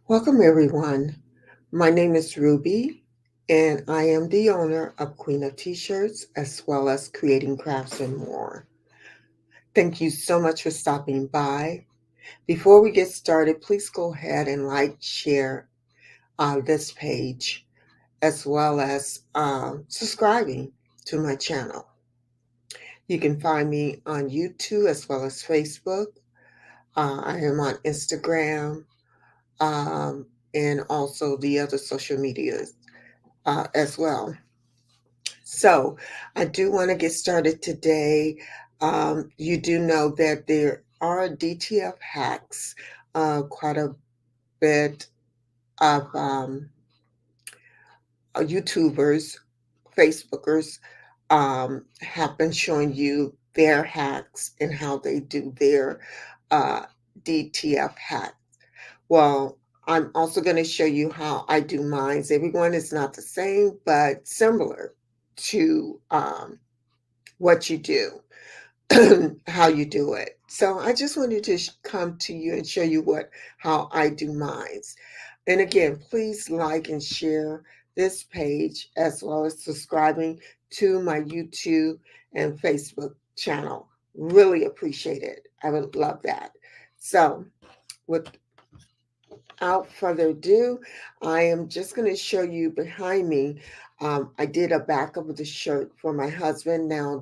Welcome, everyone. My name is Ruby, and I am the owner of Queen of T-shirts as well as Creating Crafts and More. Thank you so much for stopping by. Before we get started, please go ahead and like, share this page as well as subscribing to my channel. You can find me on YouTube as well as Facebook. I am on Instagram and also the other social medias as well. So, I do want to get started today. You do know that there are DTF hacks, quite a bit of YouTubers, Facebookers have been showing you their hacks and how they do their uh, DTF hacks. Well, I'm also going to show you how I do mine. Everyone is not the same, but similar to what you do, how you do it. So I just wanted to come to you and show you how I do mine. And again, please like and share this page as well as subscribing to my YouTube and Facebook channel. Really appreciate it. I would love that. So, without further ado, I am just going to show you behind me. I did a backup of the shirt for my husband. Now,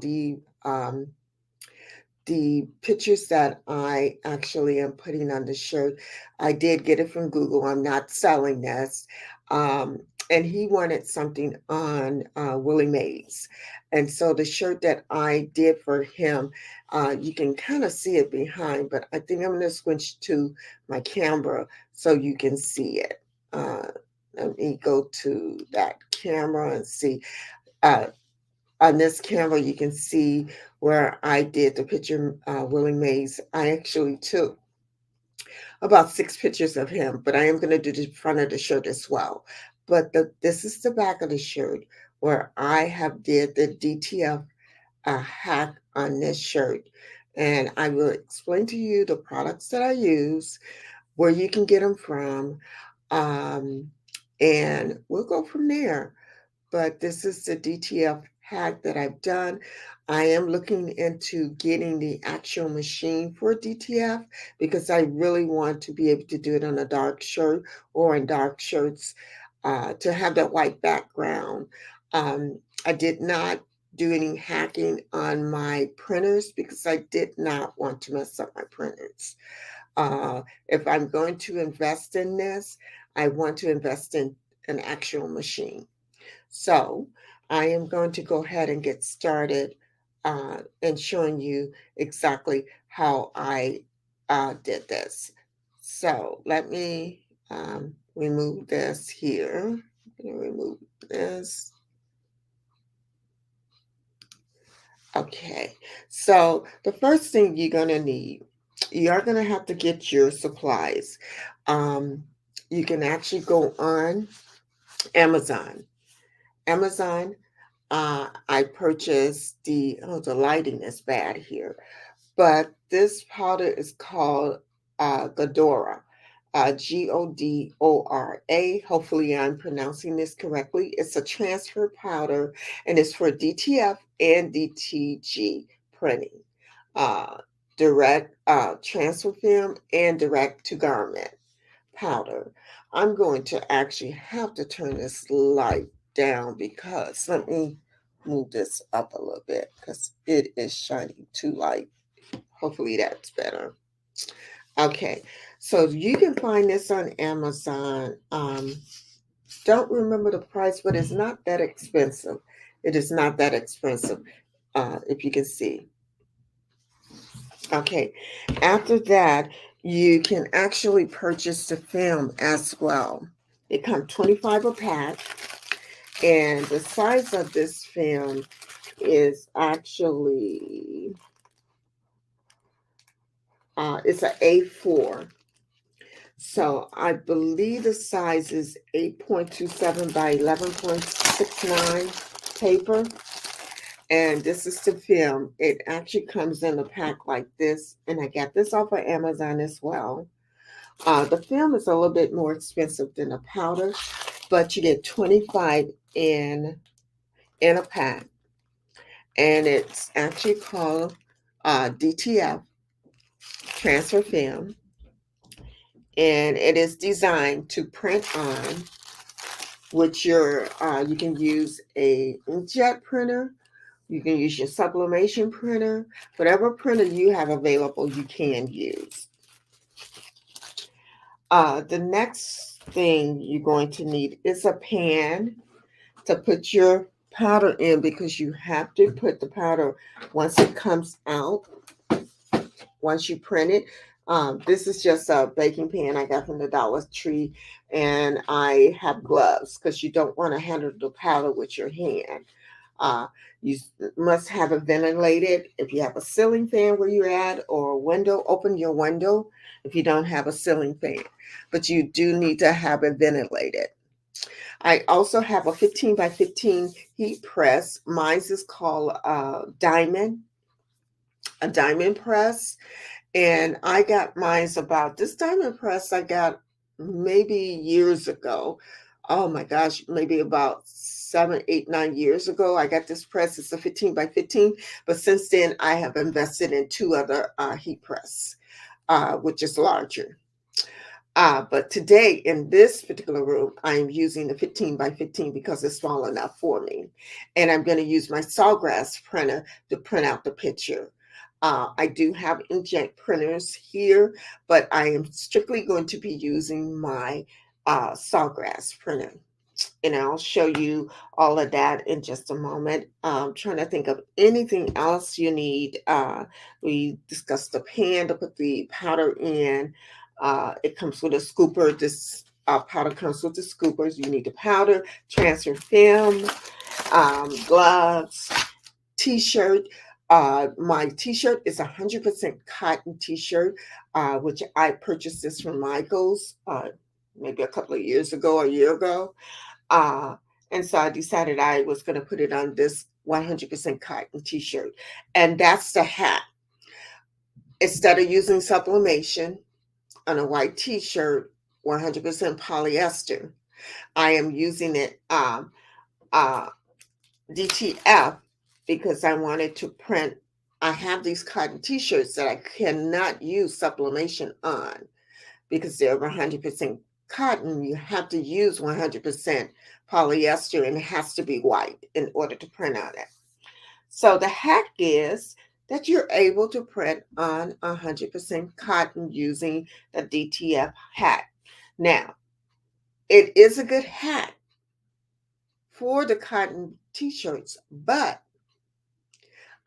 the pictures that I actually am putting on the shirt, I did get it from Google. I'm not selling this. And he wanted something on Willie Mays. And so the shirt that I did for him, you can kind of see it behind, but I think I'm going to switch to my camera so you can see it. Let me go to that camera and see. Uh, on this camera, you can see where I did the picture, Willie Mays. I actually took about 6 pictures of him, but I am going to do the front of the shirt as well. But this is the back of the shirt where I have did the DTF hack on this shirt. And I will explain to you the products that I use, where you can get them from, um, and we'll go from there. But this is the DTF hack that I've done. I am looking into getting the actual machine for DTF because I really want to be able to do it on a dark shirt or in dark shirts to have that white background. I did not do any hacking on my printers because I did not want to mess up my printers. If I'm going to invest in this, I want to invest in an actual machine. So I am going to go ahead and get started and showing you exactly how I did this. So let me remove this here. I'm going to remove this. Okay, so the first thing you're going to need, you're going to have to get your supplies. Um, you can actually go on Amazon. Amazon, I purchased the lighting is bad here, but this powder is called Godora, Godora. Hopefully, I'm pronouncing this correctly. It's a transfer powder and it's for DTF and DTG printing, uh, direct transfer film, and direct to garment powder. I'm going to actually have to turn this light down because let me move this up a little bit because it is shining too light. Hopefully that's better. Okay, so you can find this on Amazon. Don't remember the price, but it's not that expensive. It is not that expensive, if you can see. Okay, after that, you can actually purchase the film as well. It comes 25 a pack, and the size of this film is actually it's an A4. So I believe the size is 8.27 by 11.69 paper. And this is the film. It actually comes in a pack like this. And I got this off of Amazon as well. The film is a little bit more expensive than the powder, but you get 25 in a pack, and it's actually called DTF transfer film, and it is designed to print on. Which you can use a inkjet printer, you can use your sublimation printer, whatever printer you have available, you can use. The next thing you're going to need is a pan to put your powder in, because you have to put the powder once it comes out, once you print it. This is just a baking pan I got from the Dollar Tree, and I have gloves because you don't want to handle the powder with your hand. Uh, you must have it ventilated. If you have a ceiling fan where you're at, or a window, open your window if you don't have a ceiling fan. But you do need to have it ventilated. I also have a 15 by 15 heat press. Mine is called a diamond press. And I got mine's about this diamond press I got maybe years ago. Oh my gosh, maybe about 7, 8, 9 years ago. I got this press. It's a 15 by 15. But since then, I have invested in two other heat press, which is larger. But today in this particular room, I am using the 15 by 15 because it's small enough for me. And I'm going to use my Sawgrass printer to print out the picture. I do have inkjet printers here, but I am strictly going to be using my Sawgrass printer. And I'll show you all of that in just a moment. Trying to think of anything else you need. We discussed the pan to put the powder in. It comes with a scooper. This powder comes with the scoopers. You need the powder, transfer film, gloves, t-shirt. My t-shirt is 100% cotton t-shirt, which I purchased this from Michael's maybe a couple of years ago, a year ago. Uh, and so I decided I was going to put it on this 100% cotton t-shirt. And that's the hat. Instead of using sublimation on a white t-shirt, 100% polyester, I am using it uh, DTF because I wanted to print. I have these cotton t-shirts that I cannot use sublimation on because they're 100% cotton. You have to use 100% polyester, and it has to be white in order to print on it. So the hack is that you're able to print on 100% cotton using the DTF hat. Now, it is a good hat for the cotton t-shirts, but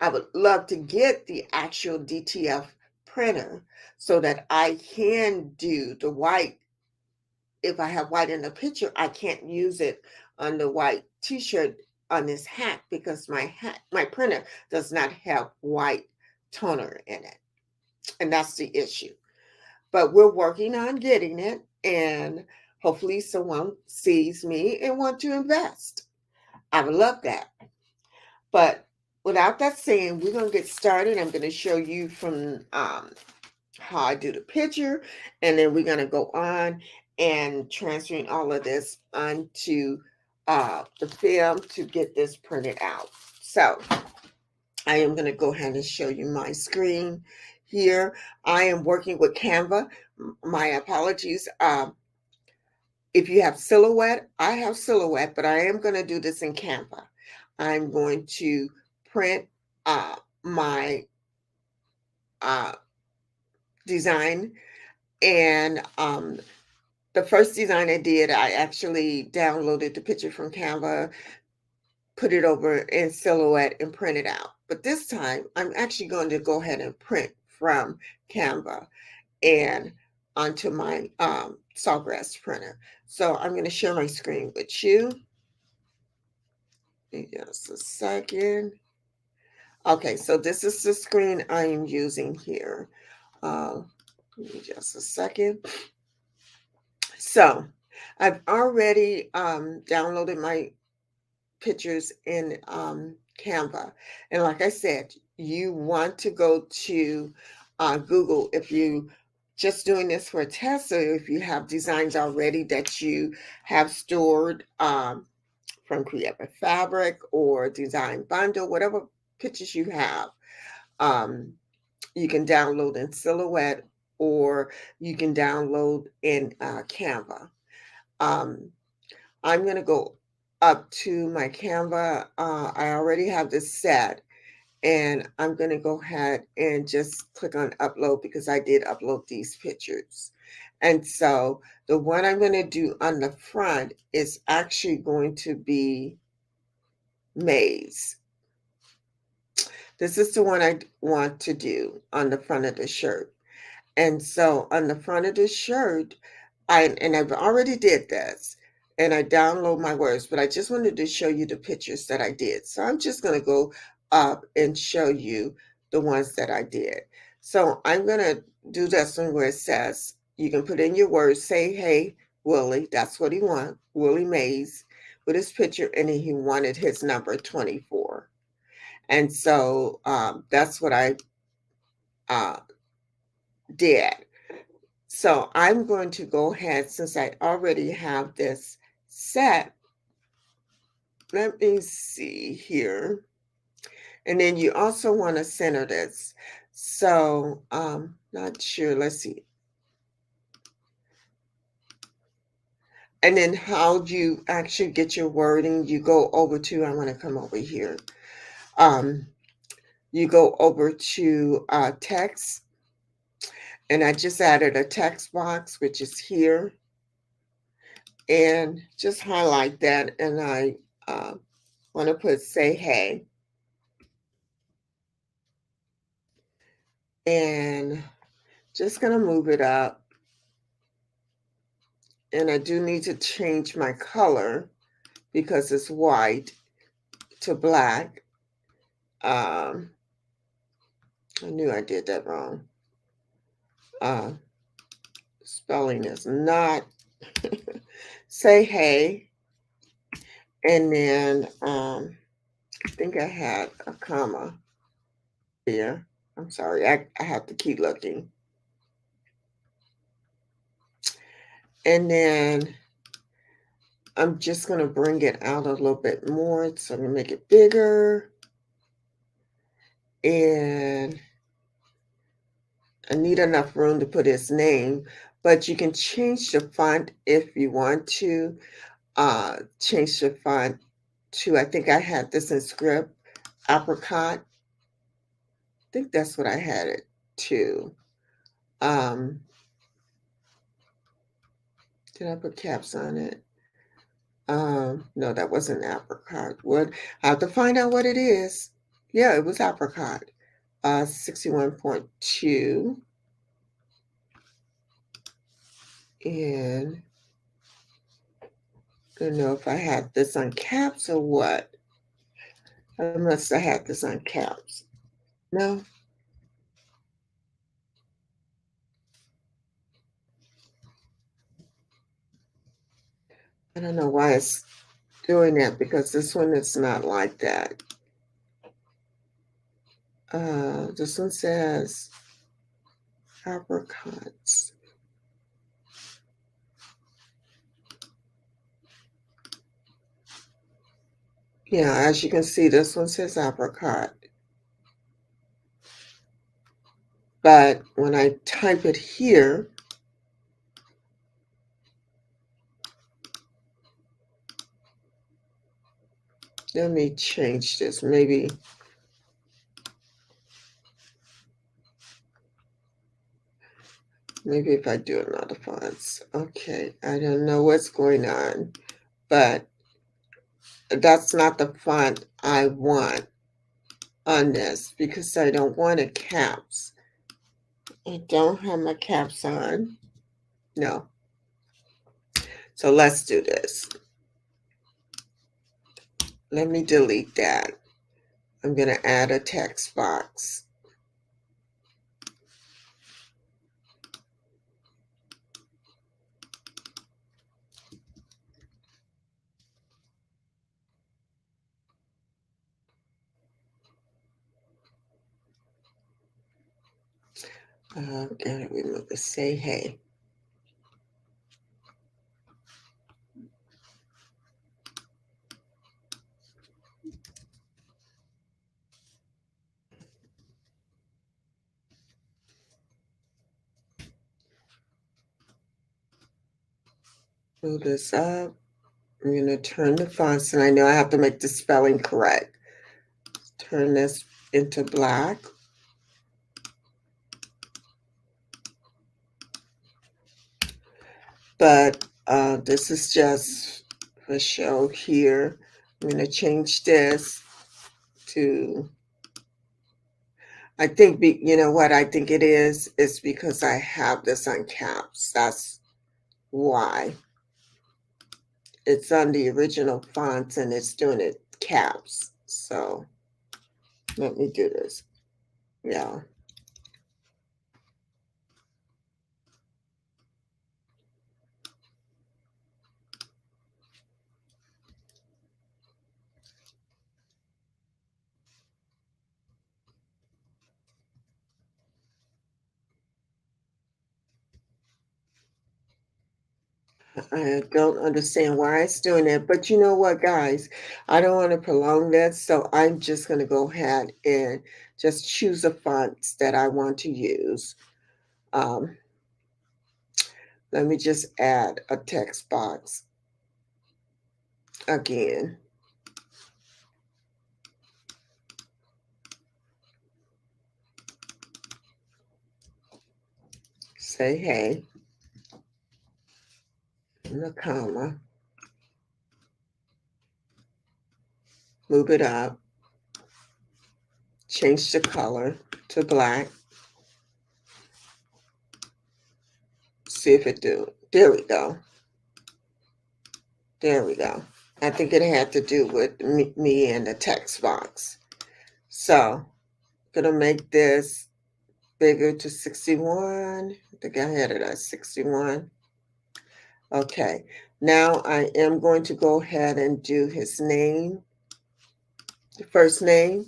I would love to get the actual DTF printer so that I can do the white. If I have white in the picture, I can't use it on the white t-shirt on this hat because my printer does not have white toner in it. And that's the issue. But we're working on getting it, and hopefully someone sees me and want to invest. I would love that. But without that saying, we're going to get started. I'm going to show you from how I do the picture, and then we're going to go on and transferring all of this onto the film to get this printed out. So I am going to go ahead and show you my screen here. I am working with Canva. My apologies. If you have Silhouette, I have Silhouette, but I am going to do this in Canva. I'm going to print my design, and the first design I did, I actually downloaded the picture from Canva, put it over in Silhouette, and print it out. But this time, I'm actually going to go ahead and print from Canva and onto my Sawgrass printer. So I'm going to share my screen with you. Just a second. Okay, so this is the screen I am using here. Give me just a second. So I've already downloaded my pictures in Canva. And like I said, you want to go to Google if you just doing this for a test. So if you have designs already that you have stored from Creative Fabric or Design Bundle, whatever pictures you have, um, you can download in Silhouette or you can download in Canva. Um, I'm going to go up to my Canva. I already have this set, and I'm going to go ahead and just click on upload because I did upload these pictures. And so the one I'm going to do on the front is actually going to be Maze. This is the one I want to do on the front of the shirt. And so on the front of the shirt, I've already did this and I download my words, but I just wanted to show you the pictures that I did. So I'm just going to go up and show you the ones that I did. So I'm going to do this one where it says, you can put in your words, say, hey, Willie, that's what he wanted, Willie Mays, with his picture, and he wanted his number 24. And so that's what I uh, did. So I'm going to go ahead, since I already have this set, let me see here. And then you also want to center this. So not sure, let's see. And then how you actually get your wording, you go over to, I want to come over here. You go over to text, and I just added a text box, which is here. And just highlight that, and I want to put say hey. And just going to move it up. And I do need to change my color because it's white to black. I knew I did that wrong. Spelling is not. Say hey. And then I think I had a comma here. I'm sorry, I have to keep looking. And then I'm just going to bring it out a little bit more. So I'm going to make it bigger. And I need enough room to put his name, but you can change the font if you want to. Change the font to, I think I had this in script, apricot. I think that's what I had it to. Did I put caps on it? No, that wasn't apricot. What? I have to find out what it is. Yeah, it was apricot. 61.2. And I don't know if I had this on caps or what. I must have had this on caps. No? I don't know why it's doing that because this one is not like that. This one says apricots. Yeah, as you can see, this one says apricot. But when I type it here, let me change this. Maybe if I do another fonts. Okay, I don't know what's going on, but that's not the font I want on this because I don't want it caps. I don't have my caps on. No. So let's do this. Let me delete that. I'm going to add a text box. Gotta remember, say hey. Move this up. I'm going to turn the fonts, and I know I have to make the spelling correct. Turn this into black. But this is just for show here. I'm going to change this to, I think, you know what I think it is? It's because I have this on caps. That's why. It's on the original fonts and it's doing it caps. So let me do this. Yeah. I don't understand why it's doing it, but you know what, guys? I don't want to prolong this, so I'm just going to go ahead and just choose the fonts that I want to use. Um, Let me just add a text box again. Say hey, and a comma. Move it up. Change the color to black. See if it do. There we go. There we go. I think it had to do with me and the text box. So, gonna make this bigger to 61. I think I had it at 61. Okay, now I am going to go ahead and do his name, the first name.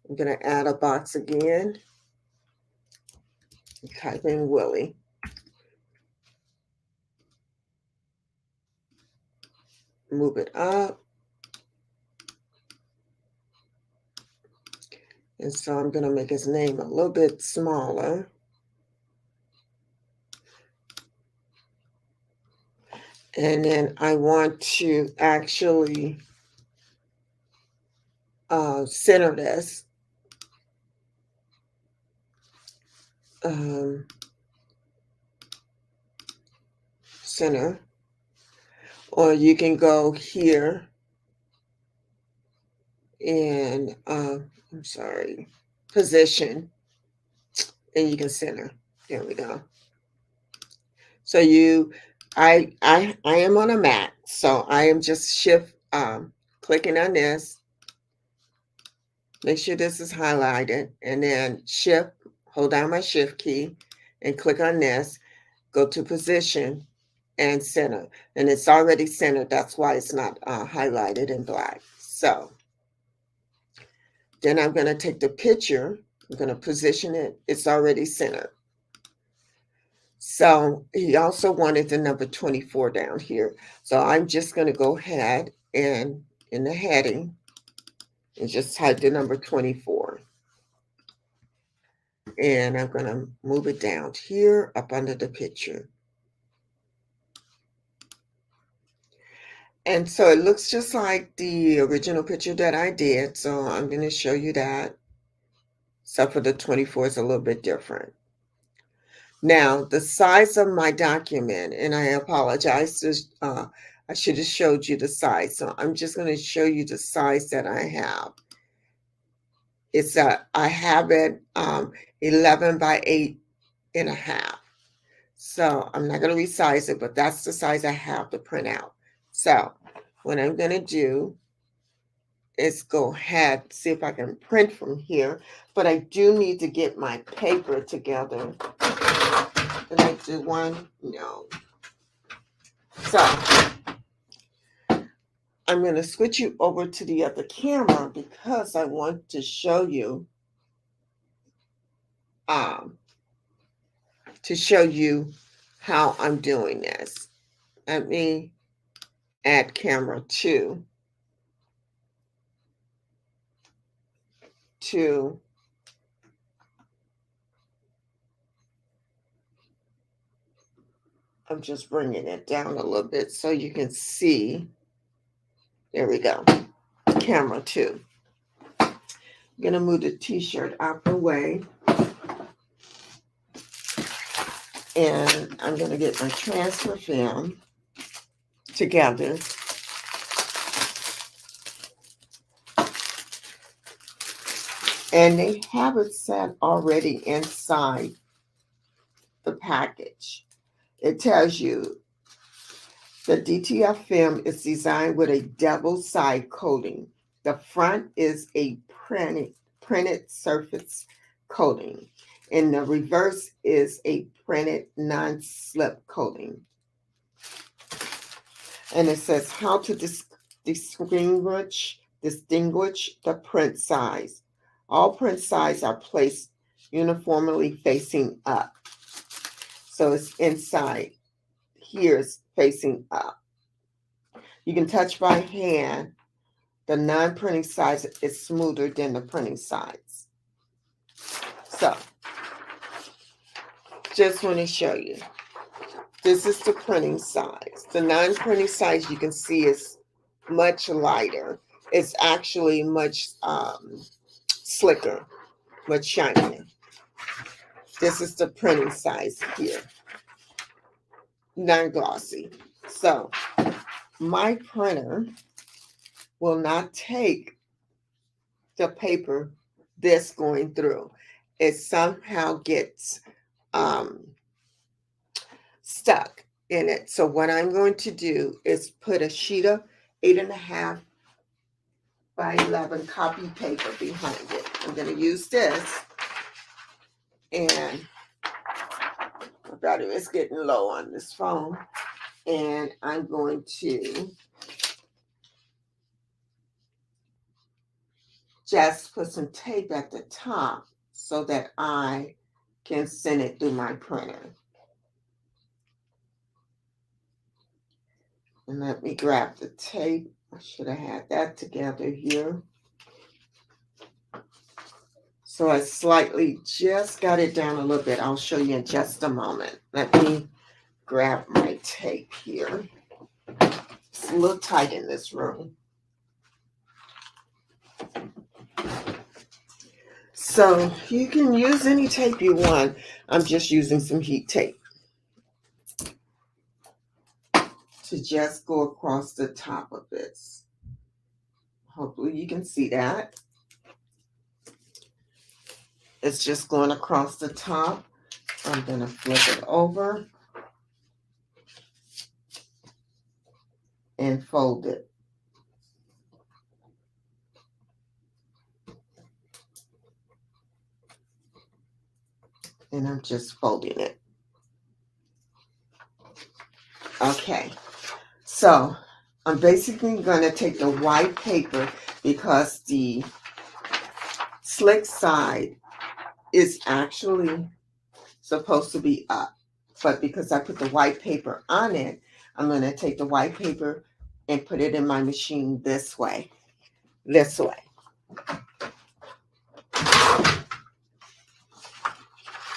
I'm gonna add a box again. Type in Willie. Move it up. And so I'm going to make his name a little bit smaller. And then I want to actually center this. Center. Or you can go here and, I'm sorry, position. And you can center. There we go. So I am on a Mac, so I am just clicking on this. Make sure this is highlighted, and then hold down my shift key and click on this, go to position and center. And it's already centered. That's why it's not highlighted in black. So then I'm going to take the picture. I'm going to position it. It's already centered. So he also wanted the number 24 down here. So I'm just going to go ahead and in the heading and just type the number 24. And I'm going to move it down here up under the picture. And so it looks just like the original picture that I did. So I'm going to show you that. Except for the 24 is a little bit different. Now, the size of my document, and I apologize, I should have showed you the size. So I'm just going to show you the size that I have. I have it 11 by 8.5. So I'm not going to resize it, but that's the size I have to print out. So what I'm going to do is go ahead, see if I can print from here, but I do need to get my paper together. Can I do one? No. So I'm going to switch you over to the other camera because I want to show you to show you how I'm doing this. Let me add camera 2 to I'm just bringing it down a little bit so you can see. There we go. Camera 2. I'm going to move the t-shirt out the way. And I'm going to get my transfer film together. And they have it set already inside the package. It tells you the DTF film is designed with a double side coating. The front is a printed surface coating, and the reverse is a printed non-slip coating. And it says how to distinguish the print size. All print size are placed uniformly facing up. So it's inside. Here's facing up. You can touch by hand. The non-printing size is smoother than the printing size. So, just want to show you. This is the printing size. The non-printing size you can see is much lighter. It's actually much slicker, much shinier. This is the printing size here. Non-glossy. So, my printer will not take the paper this going through. It somehow gets stuck in it. So what I'm going to do is put a sheet of 8.5 by 11 copy paper behind it. I'm going to use this, and my battery is getting low on this phone, and I'm going to just put some tape at the top so that I can send it through my printer. And let me grab the tape. I should have had that together here. So I slightly just got it down a little bit. I'll show you in just a moment. Let me grab my tape here. It's a little tight in this room. So you can use any tape you want. I'm just using some heat tape to just go across the top of this. Hopefully you can see that. It's just going across the top. I'm going to flip it over and fold it. And I'm just folding it. Okay, so I'm basically going to take the white paper because the slick side is actually supposed to be up. But because I put the white paper on it, I'm going to take the white paper and put it in my machine this way. This way.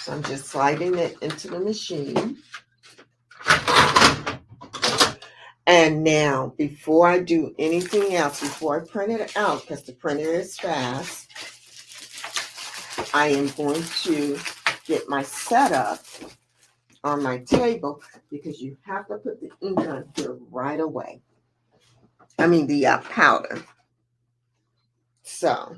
So I'm just sliding it into the machine. And now, before I do anything else, before I print it out, because the printer is fast, I am going to get my setup on my table, because you have to put the ink on here right away. I mean the powder. So,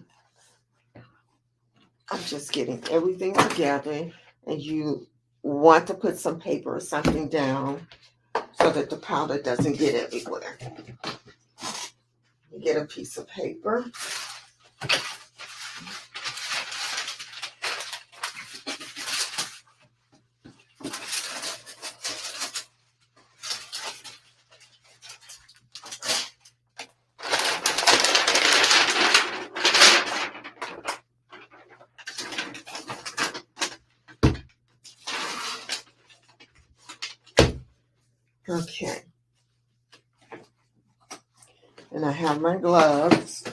I'm just getting everything together, and you want to put some paper or something down so that the powder doesn't get everywhere. Get a piece of paper. Okay. And I have my gloves.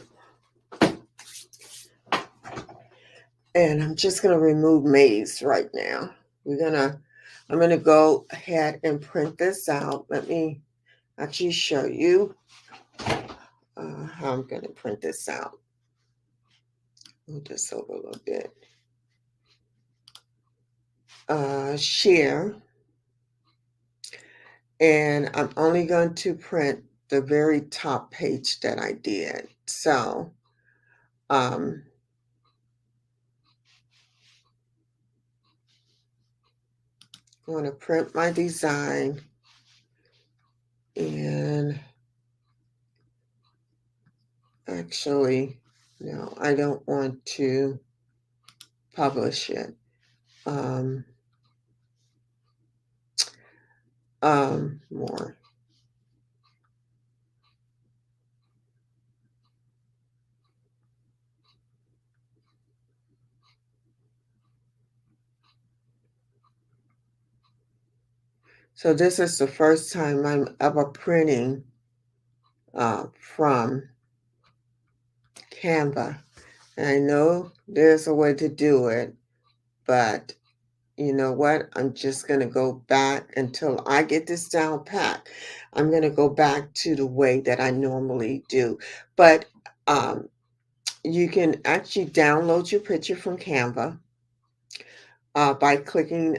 And I'm just going to remove maize right now. I'm going to go ahead and print this out. Let me actually show you how I'm going to print this out. Move this over a little bit. Share. And I'm only going to print the very top page that I did. So, I'm going to print my design, and actually, no, I don't want to publish it. More. So this is the first time I'm ever printing from Canva. And I know there's a way to do it, but you know what? I'm just going to go back until I get this down pat. I'm going to go back to the way that I normally do. But you can actually download your picture from Canva by clicking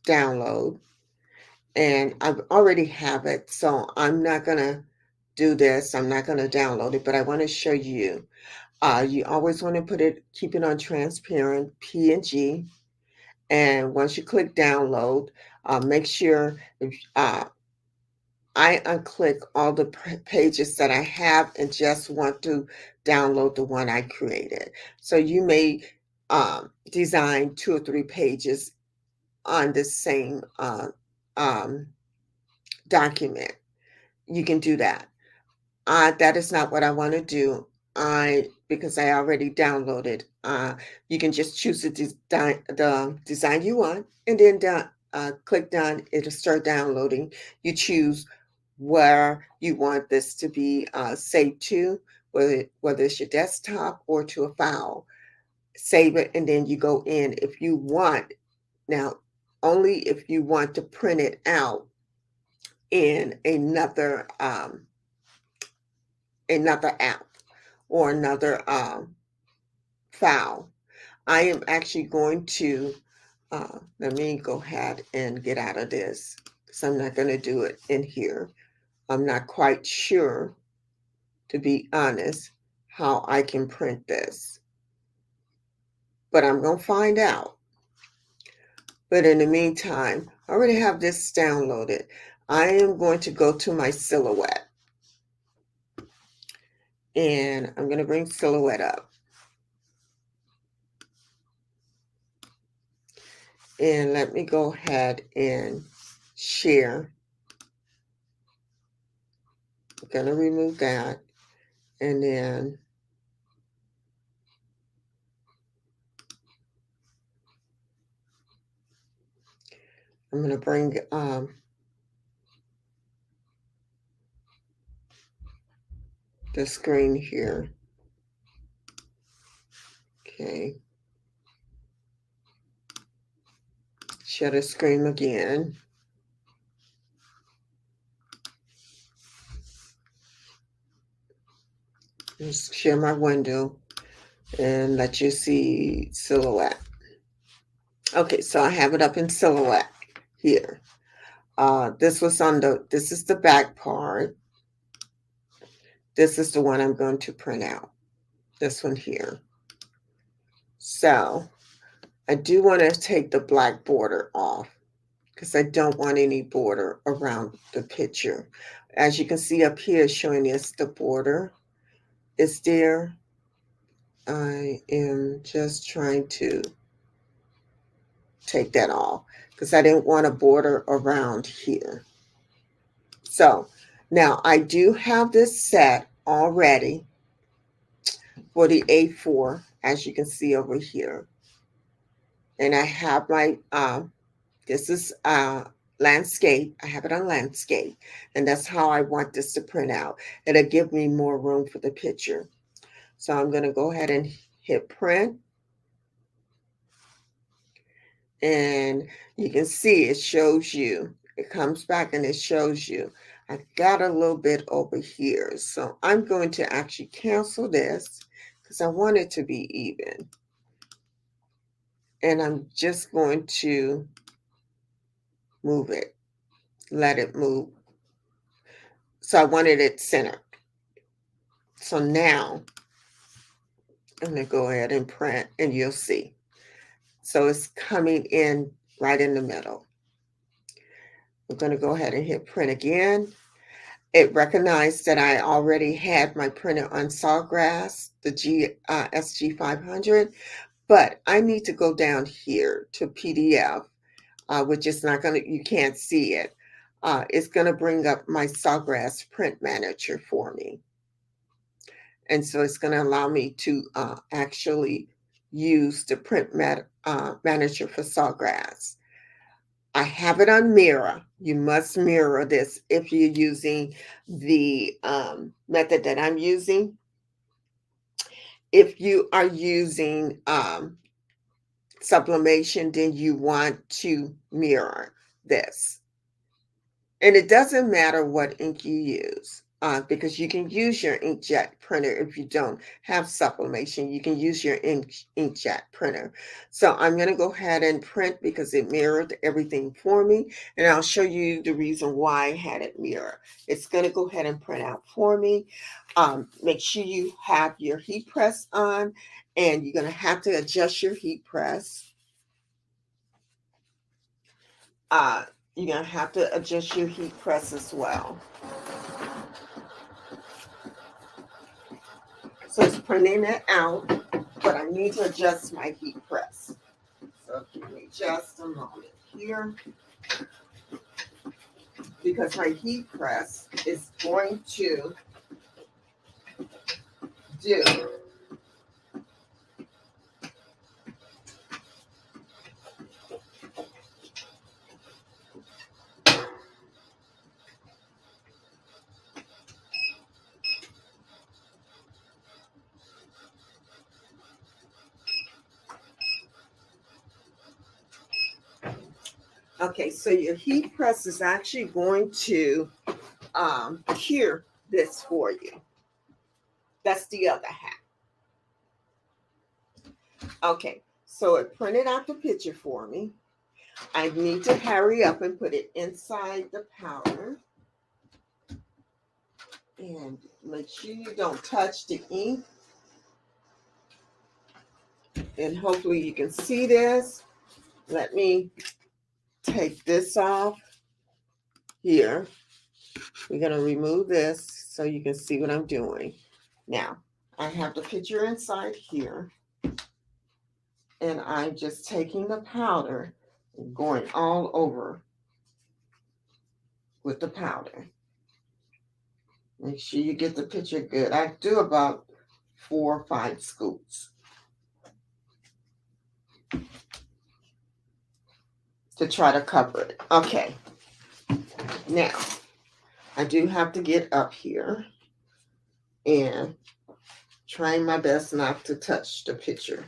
download. And I already have it, so I'm not going to do this. I'm not going to download it, but I want to show you. You always want to keep it on transparent PNG. And once you click download, make sure I unclick all the pages that I have and just want to download the one I created. So you may design 2 or 3 pages on the same um, document. You can do that. That is not what I want to do. Because I already downloaded. You can just choose the design you want, and then click done. It'll start downloading. You choose where you want this to be saved to, whether it's your desktop or to a file. Save it, and then you go in if you want. Now, only if you want to print it out in another app or another file. I am actually going to, let me go ahead and get out of this because I'm not going to do it in here. I'm not quite sure, to be honest, how I can print this, but I'm going to find out. But in the meantime, I already have this downloaded. I am going to go to my silhouette, and I'm going to bring silhouette up. And let me go ahead and share. I'm going to remove that. And then I'm going to bring the screen here. Okay. Share the screen again. Just share my window and let you see silhouette. Okay, so I have it up in silhouette here. This is the back part. This is the one I'm going to print out. This one here. So I do want to take the black border off because I don't want any border around the picture. As you can see up here showing us the border is there. I am just trying to take that off because I didn't want a border around here. So now I do have this set already for the A4, as you can see over here. And I have my, this is landscape. I have it on landscape, and that's how I want this to print out. It'll give me more room for the picture. So I'm going to go ahead and hit print, and you can see it shows you. It comes back and it shows you. I got a little bit over here, so I'm going to actually cancel this because I want it to be even. And I'm just going to move it, let it move. So I wanted it centered. So now I'm going to go ahead and print, and you'll see. So it's coming in right in the middle. We're going to go ahead and hit print again. It recognized that I already had my printer on Sawgrass, the SG500, but I need to go down here to PDF, which is not going to, you can't see it. It's going to bring up my Sawgrass print manager for me. And so it's going to allow me to actually use the print manager for Sawgrass. I have it on mirror. You must mirror this if you're using the method that I'm using. If you are using sublimation, then you want to mirror this. And it doesn't matter what ink you use, because you can use your inkjet printer if you don't have sublimation. You can use your inkjet printer. So I'm going to go ahead and print because it mirrored everything for me. And I'll show you the reason why I had it mirror. It's going to go ahead and print out for me. Make sure you have your heat press on, and you're going to have to adjust your heat press. You're going to have to adjust your heat press as well. So it's printing it out, but I need to adjust my heat press. So give me just a moment here, because my heat press is going to do okay, so your heat press is actually going to cure this for you. That's the other half. Okay, so it printed out the picture for me. I need to hurry up and put it inside the powder. And make sure you don't touch the ink. And hopefully you can see this. Let me take this off here. We're going to remove this so you can see what I'm doing. Now, I have the picture inside here. And I'm just taking the powder and going all over with the powder. Make sure you get the picture good. I do about 4 or 5 scoops to try to cover it. Okay. Now, I do have to get up here and trying my best not to touch the picture.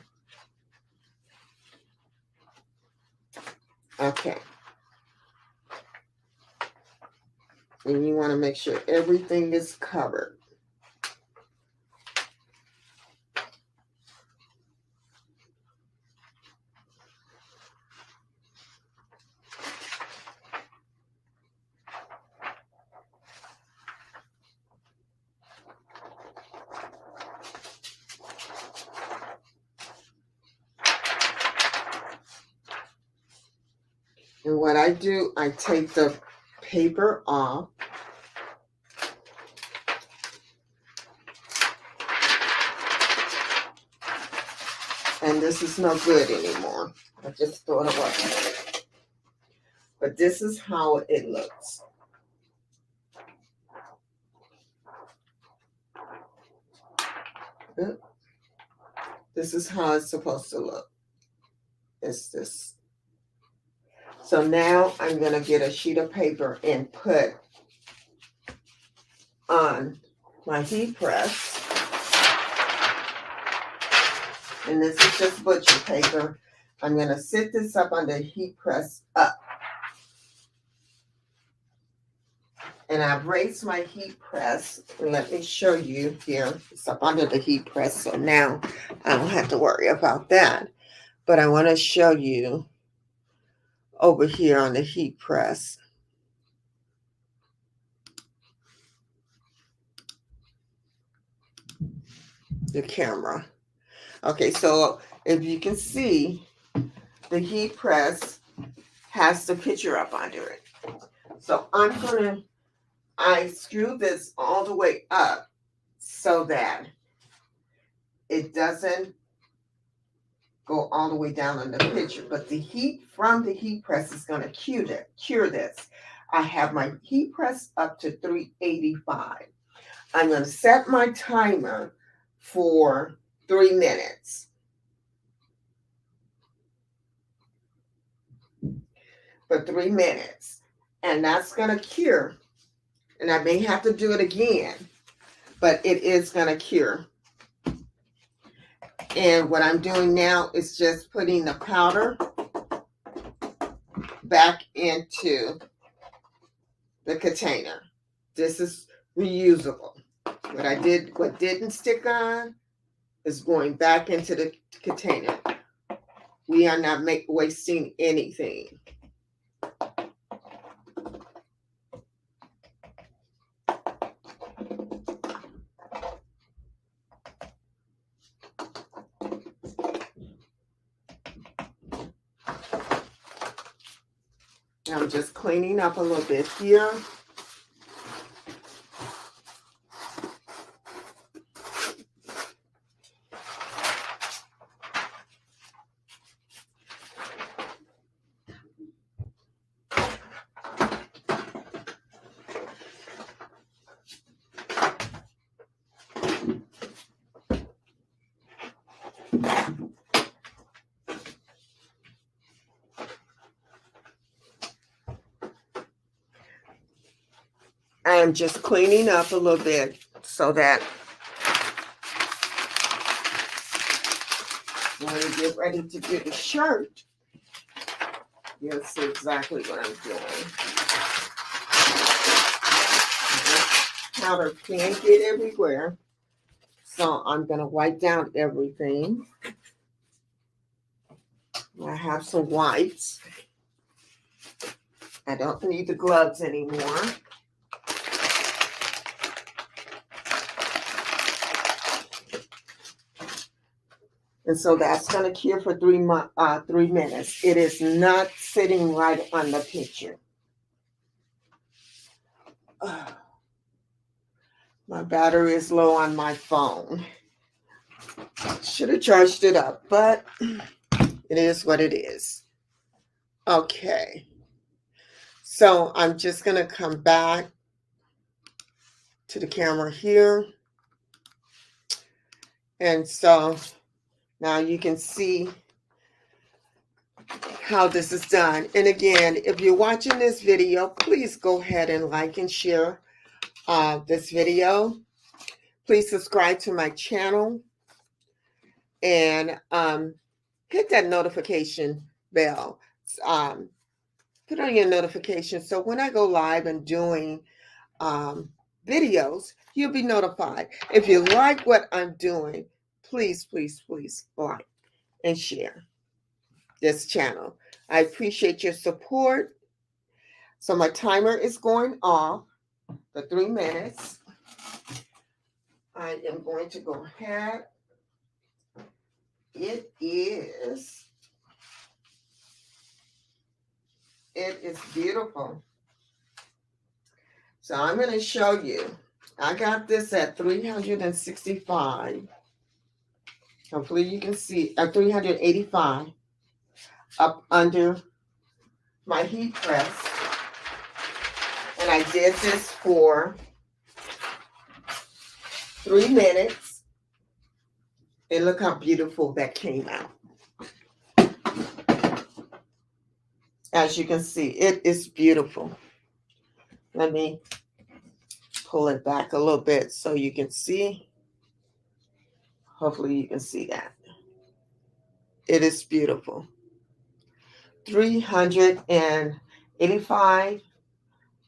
Okay. And you want to make sure everything is covered. And what I do, I take the paper off. And this is no good anymore. I just throw it away. But this is how it looks. This is how it's supposed to look. It's this. So now I'm going to get a sheet of paper and put on my heat press. And this is just butcher paper. I'm going to sit this up on the heat press up. And I've raised my heat press. Let me show you here. It's up under the heat press, so now I don't have to worry about that. But I want to show you over here on the heat press. The camera. Okay, so if you can see, the heat press has the picture up under it. So I screw this all the way up so that it doesn't go all the way down on the picture. But the heat from the heat press is going to cure this. I have my heat press up to 385. I'm going to set my timer for 3 minutes. For 3 minutes. And that's going to cure. And I may have to do it again, but it is going to cure. And what I'm doing now is just putting the powder back into the container. This is reusable. What didn't stick on is going back into the container. We are not wasting anything. I'm just cleaning up a little bit here. I'm just cleaning up a little bit so that when we get ready to do the shirt, you'll see exactly what I'm doing. This powder can get everywhere, so I'm going to wipe down everything. I have some wipes. I don't need the gloves anymore. And so that's going to cure for 3 minutes. It is not sitting right on the picture. My battery is low on my phone. Should have charged it up, but it is what it is. Okay. So I'm just going to come back to the camera here. And so now you can see how this is done. And again, if you're watching this video, please go ahead and like and share this video. Please subscribe to my channel and hit that notification bell. Put on your notifications so when I go live and doing videos, you'll be notified. If you like what I'm doing, please, please, please like and share this channel. I appreciate your support. So my timer is going off for 3 minutes. I am going to go ahead. It is beautiful. So I'm going to show you. I got this at 365. Hopefully you can see at 385 up under my heat press. And I did this for 3 minutes. And look how beautiful that came out. as you can see, it is beautiful. Let me pull it back a little bit so you can see. Hopefully you can see that. It is beautiful. 385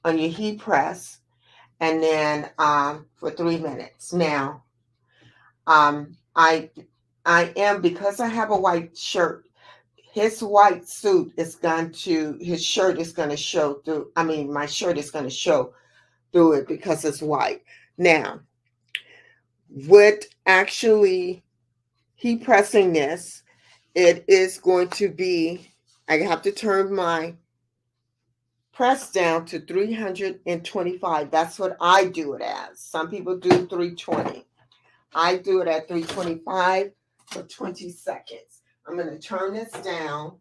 on your heat press, and then for 3 minutes. Now, I am, because I have a white shirt, his white suit is going to, his shirt is going to show through, I mean, my shirt is going to show through it because it's white. Now, with actually heat pressing this, it is going to be, I have to turn my press down to 325. That's what I do it as. Some people do 320. I do it at 325 for 20 seconds. I'm going to turn this down,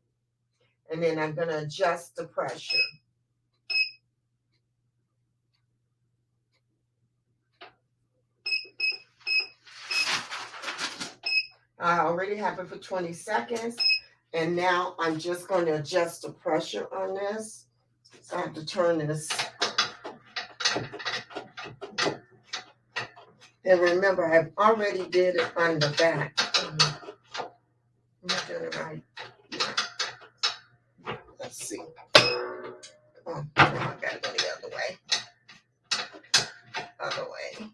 and then I'm going to adjust the pressure. I already have it for 20 seconds, and now I'm just going to adjust the pressure on this. So I have to turn this. And remember, I've already did it on the back. Am I doing it right? Yeah. Let's see. Oh, I gotta go the other way. Other way.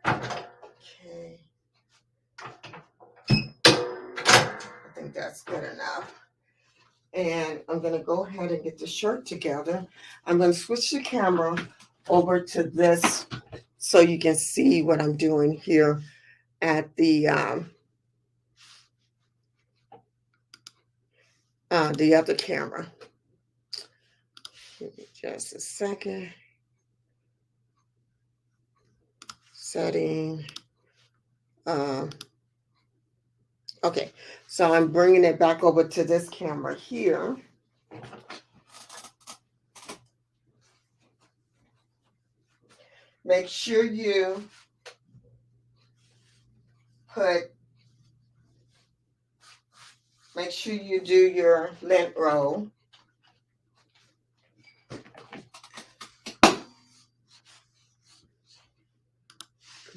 Okay. I think that's good enough. And I'm going to go ahead and get the shirt together. I'm going to switch the camera over to this so you can see what I'm doing here at the other camera. Give me just a second. Setting. Okay, so I'm bringing it back over to this camera here. Make sure you do your lint roll.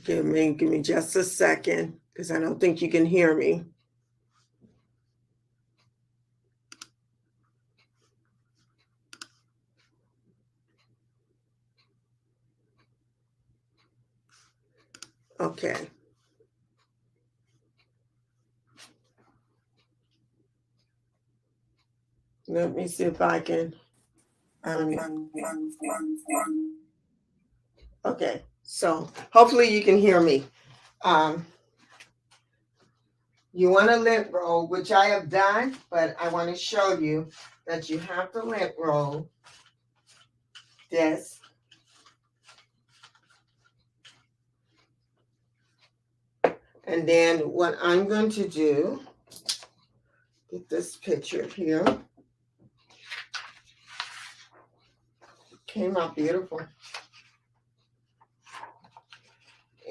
Give me just a second, because I don't think you can hear me. Okay. Let me see if I can. Okay, so hopefully you can hear me. You want to lint roll, which I have done, but I want to show you that you have to lint roll this. And then what I'm going to do, get this picture here. Came out beautiful.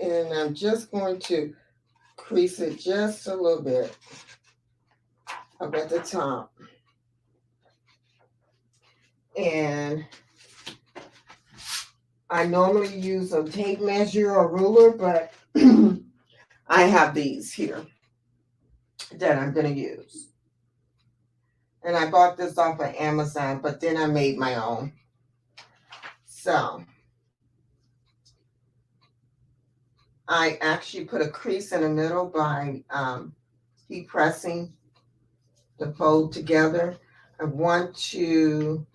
And I'm just going to crease it just a little bit up at the top. And I normally use a tape measure or ruler, but I have these here that I'm going to use. And I bought this off of Amazon, but then I made my own. So I actually put a crease in the middle by heat pressing the fold together. I want to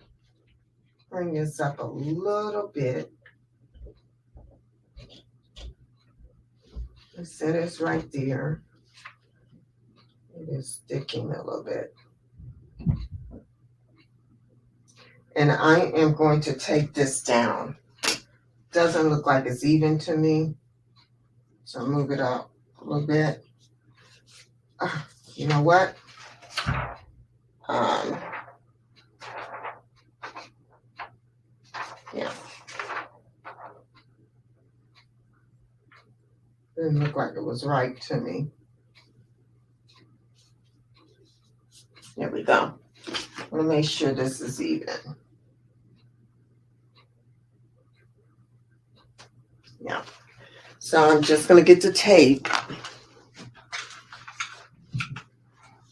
bring this up a little bit. The center's right there. It is sticking a little bit. And I am going to take this down. Doesn't look like it's even to me. So move it up a little bit. You know what? Yeah. Didn't look like it was right to me. There we go. I'm gonna make sure this is even. Yeah. So I'm just gonna get the tape.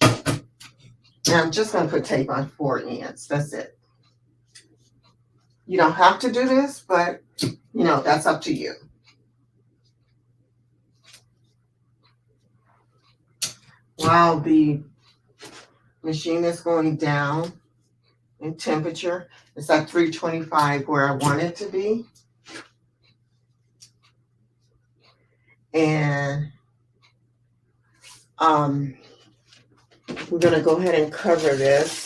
And I'm just gonna put tape on 4 ends. That's it. You don't have to do this, but that's up to you. While the machine is going down in temperature, it's at 325 where I want it to be. And we're gonna go ahead and cover this.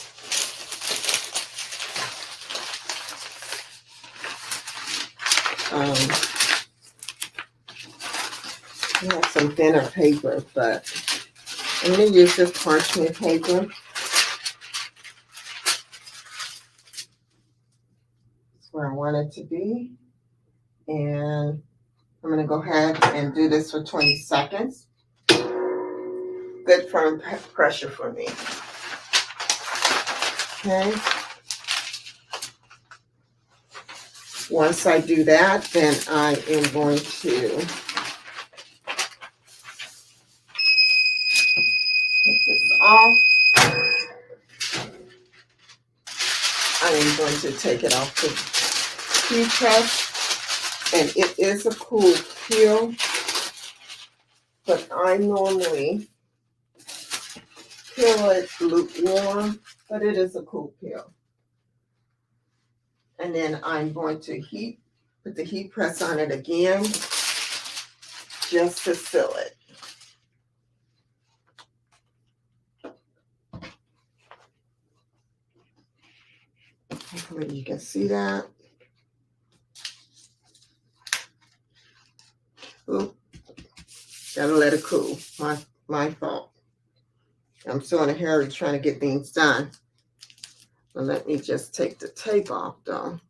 I have some thinner paper, but I'm gonna use this parchment paper. That's where I want it to be. And I'm gonna go ahead and do this for 20 seconds. Good firm pressure for me. Okay. Once I do that, then I am going to take this off. I am going to take it off the heat press. And it is a cool peel, but I normally peel it lukewarm, but it is a cool peel. And then I'm going to put the heat press on it again, just to seal it. Hopefully you can see that. Oop, gotta let it cool. My fault. I'm so in a hurry trying to get things done. But let me just take the tape off though.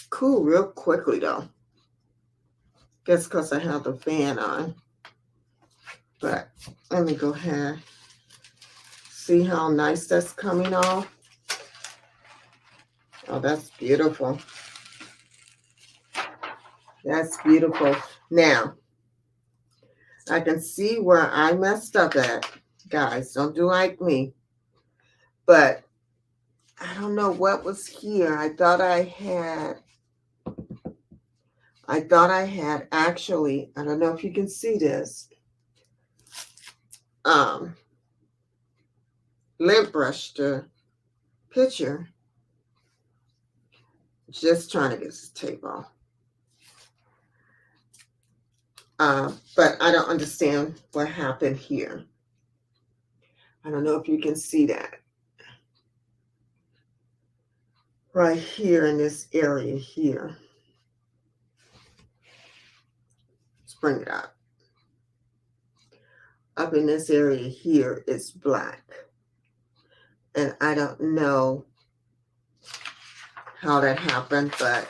Cool real quickly though. Guess because I have the fan on. But let me go ahead. See how nice that's coming off? Oh, that's beautiful. That's beautiful. Now, I can see where I messed up at. Guys, don't do like me. But I don't know what was here. I thought I had actually, I don't know if you can see this, lint brushed the picture. Just trying to get this tape off. But I don't understand what happened here. I don't know if you can see that. Right here in this area here. Let's bring it up. Up in this area here, it's black. And I don't know how that happened, but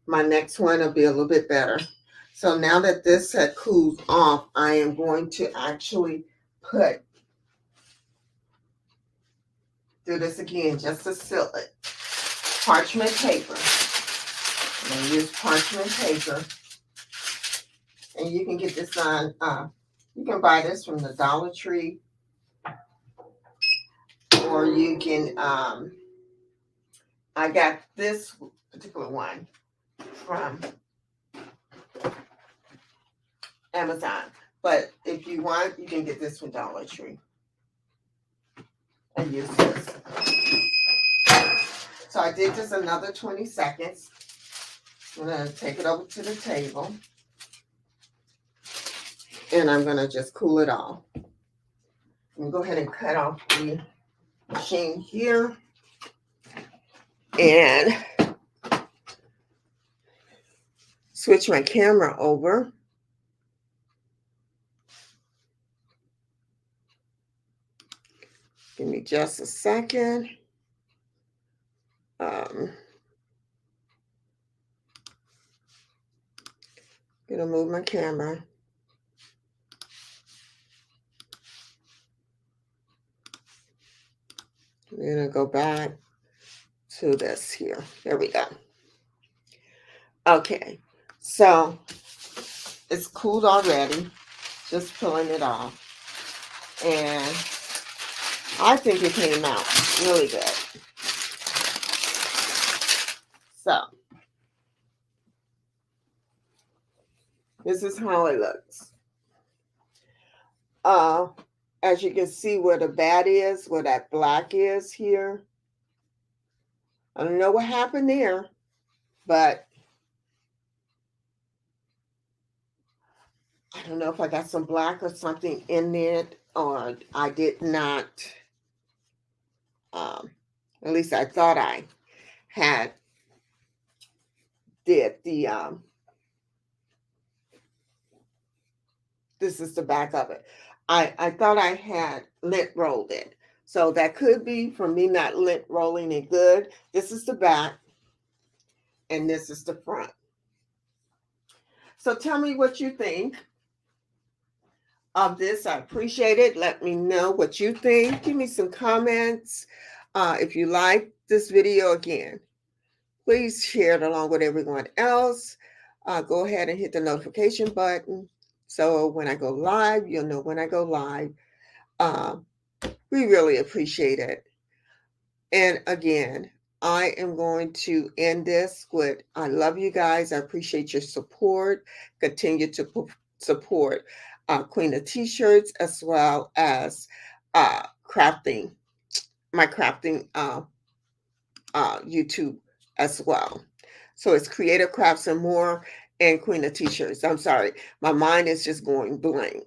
my next one will be a little bit better. So now that this had cooled off, I am going to actually do this again just to seal it. Parchment paper. I'm going to use parchment paper. And you can get this on, you can buy this from the Dollar Tree. Or you can, I got this particular one from Amazon. But if you want, you can get this from Dollar Tree. And use this. So I did this another 20 seconds. I'm going to take it over to the table. And I'm going to just cool it off. I'm going to go ahead and cut off the machine here. And switch my camera over. Give me just a second. Gonna move my camera. We're gonna go back to this here. There we go. Okay, so it's cooled already. Just pulling it off. And I think it came out really good. So this is how it looks. As you can see where the bat is, where that black is here. I don't know what happened there, but I don't know if I got some black or something in it, or I did not, at least I thought I had, did the, this is the back of it. I thought I had lint rolled it. So that could be from me not lint rolling it good. This is the back and this is the front. So tell me what you think of this. I appreciate it. Let me know what you think. Give me some comments. If you like this video again, please share it along with everyone else. Go ahead and hit the notification button. So when I go live, you'll know when I go live. We really appreciate it. And again, I am going to end this with, I love you guys. I appreciate your support. Continue to support Queen of T-shirts, as well as crafting, my crafting YouTube as well. So it's Creative Crafts and More and Queen of T-shirts. I'm sorry, my mind is just going blank.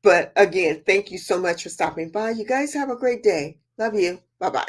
But again, thank you so much for stopping by. You guys have a great day. Love you. Bye-bye.